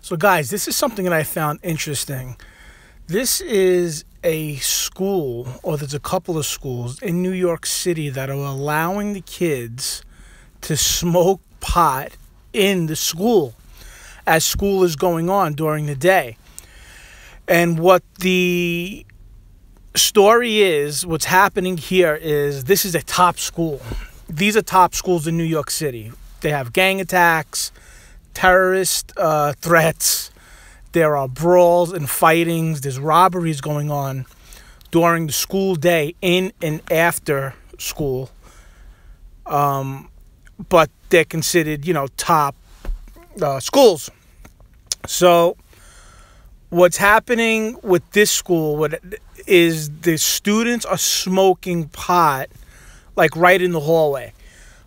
So guys, this is something that I found interesting. This is a school, or there's a couple of schools in New York City that are allowing the kids to smoke pot in the school as school is going on during the day. And what the story is, what's happening here is this is a top school. These are top schools in New York City. They have gang attacks, terrorist threats. There are brawls and fightings. There's robberies going on during the school day, in and after school. But they're considered, top schools. So what's happening with this school is the students are smoking pot, like right in the hallway,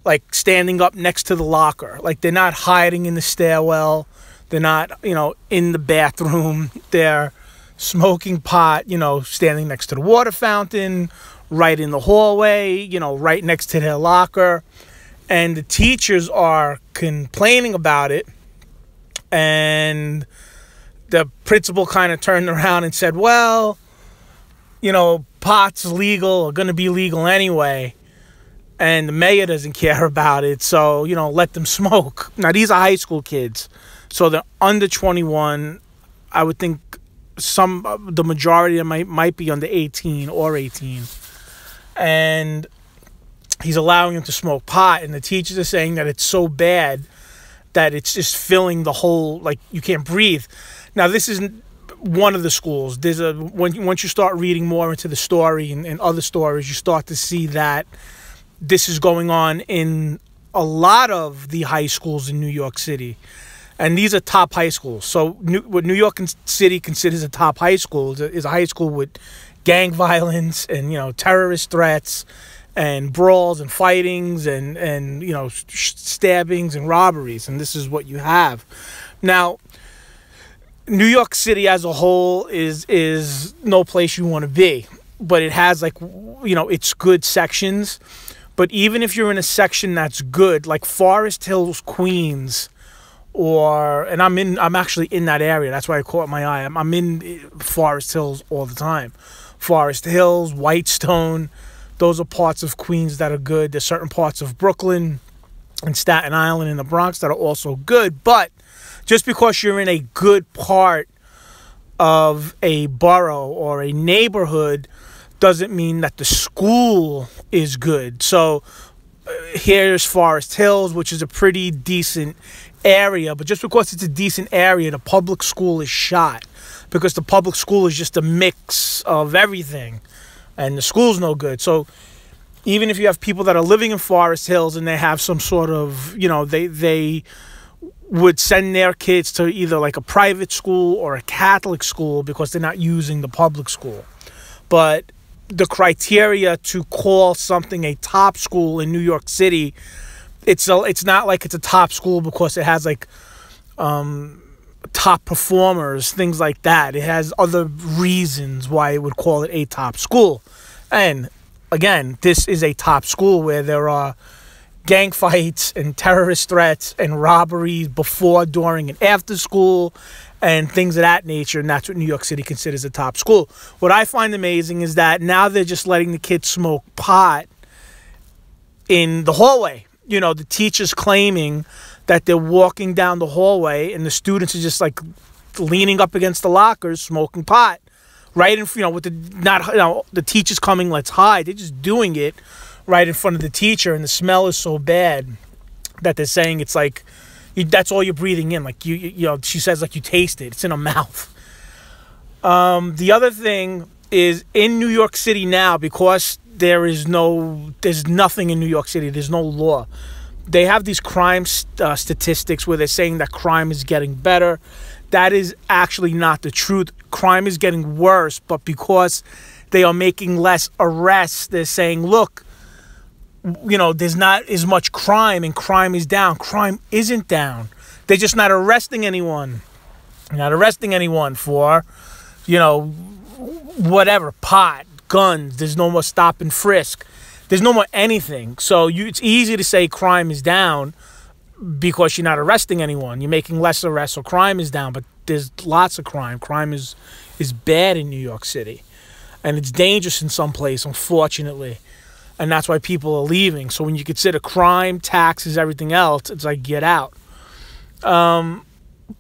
like standing up next to the locker. Like they're not hiding in the stairwell. They're not, in the bathroom. They're smoking pot, standing next to the water fountain, right in the hallway, right next to their locker. And the teachers are complaining about it. And the principal kind of turned around and said, well, pot's legal, or going to be legal anyway. And the mayor doesn't care about it, so, let them smoke. Now, these are high school kids, so they're under 21. I would think the majority of them might be under 18 or 18. And he's allowing them to smoke pot, and the teachers are saying that it's so bad that it's just filling the whole, like, you can't breathe. Now, this isn't one of the schools. Once you start reading more into the story and other stories, you start to see that this is going on in a lot of the high schools in New York City. And these are top high schools. So what New York City considers a top high school is a high school with gang violence and, terrorist threats and brawls and fightings and stabbings and robberies. And this is what you have. Now, New York City as a whole is no place you want to be. But it has, its good sections. But even if you're in a section that's good, like Forest Hills, Queens, and I'm actually in that area. That's why it caught my eye. I'm in Forest Hills all the time. Forest Hills, Whitestone, those are parts of Queens that are good. There's certain parts of Brooklyn and Staten Island and the Bronx that are also good. But just because you're in a good part of a borough or a neighborhood doesn't mean that the school is good. So here's Forest Hills, which is a pretty decent area. But just because it's a decent area, the public school is shot. Because the public school is just a mix of everything. And the school's no good. So even if you have people that are living in Forest Hills and they have some sort of, they would send their kids to either like a private school or a Catholic school because they're not using the public school. But the criteria to call something a top school in New York City, it's not like it's a top school because it has top performers, things like that. It has other reasons why it would call it a top school. And again, this is a top school where there are gang fights and terrorist threats and robberies before, during, and after school and things of that nature, and that's what New York City considers a top school. What I find amazing is that now they're just letting the kids smoke pot in the hallway. The teachers claiming that they're walking down the hallway and the students are just like leaning up against the lockers smoking pot. Right in, with the teachers coming, let's hide. They're just doing it right in front of the teacher, and the smell is so bad that they're saying it's like, that's all you're breathing in. Like, she says, like, you taste it. It's in her mouth. The other thing is, in New York City now, because there's nothing in New York City. There's no law. They have these crime statistics where they're saying that crime is getting better. That is actually not the truth. Crime is getting worse, but because they are making less arrests, they're saying, look, there's not as much crime and crime is down. Crime isn't down. They're just not arresting anyone. They're not arresting anyone for, whatever, pot, guns. There's no more stop and frisk. There's no more anything. So it's easy to say crime is down because you're not arresting anyone. You're making less arrests, so crime is down. But there's lots of crime. Crime is bad in New York City, and it's dangerous in some place, unfortunately. And that's why people are leaving. So when you consider crime, taxes, everything else, it's like, get out.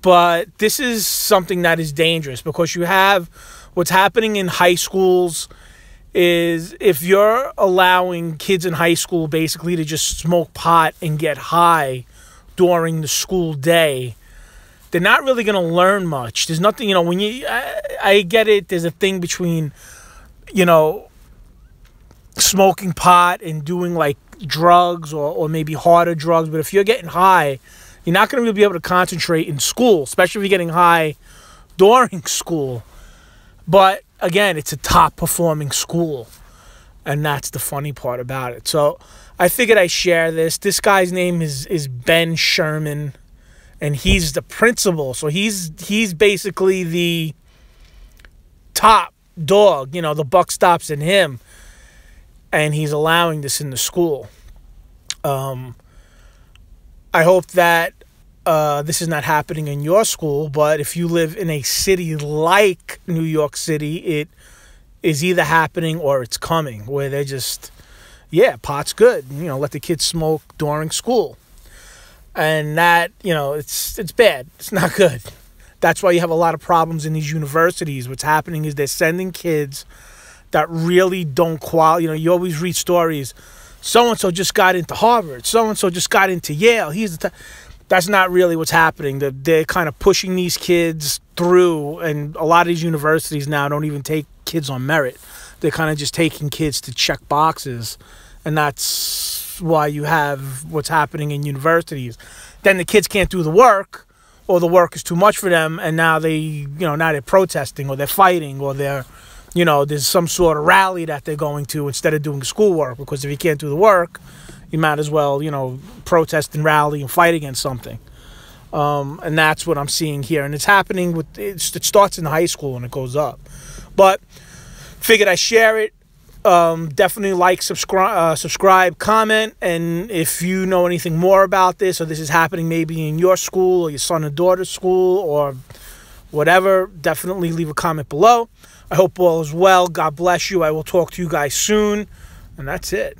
But this is something that is dangerous, because you have what's happening in high schools is, if you're allowing kids in high school basically to just smoke pot and get high during the school day, they're not really going to learn much. There's nothing, you know, when you, I get it, there's a thing between, you know, smoking pot and doing like drugs or maybe harder drugs. But if you're getting high, you're not going to really be able to concentrate in school, especially if you're getting high during school. But again, it's a top performing school, and that's the funny part about it. So I figured I'd share this. This guy's name is Ben Sherman, and he's the principal. So he's basically the top dog. You know, the buck stops in him, and he's allowing this in the school. I hope that this is not happening in your school, but if you live in a city like New York City, it is either happening or it's coming, where they're just, yeah, pot's good. You know, let the kids smoke during school. And that, you know, it's bad. It's not good. That's why you have a lot of problems in these universities. What's happening is they're sending kids that really don't qualify. You know, you always read stories. So-and-so just got into Harvard. So-and-so just got into Yale. That's not really what's happening. They're kind of pushing these kids through, and a lot of these universities now don't even take kids on merit. They're kind of just taking kids to check boxes, and that's why you have what's happening in universities. Then the kids can't do the work, or the work is too much for them, and now they're protesting, or they're fighting, or they're, you know, there's some sort of rally that they're going to instead of doing schoolwork, because if you can't do the work, you might as well, you know, protest and rally and fight against something. And that's what I'm seeing here. And it's happening it starts in high school and it goes up. But figured I share it. Definitely like, subscribe, comment. And if you know anything more about this, or this is happening maybe in your school or your son or daughter's school or whatever, definitely leave a comment below. I hope all is well. God bless you. I will talk to you guys soon. And that's it.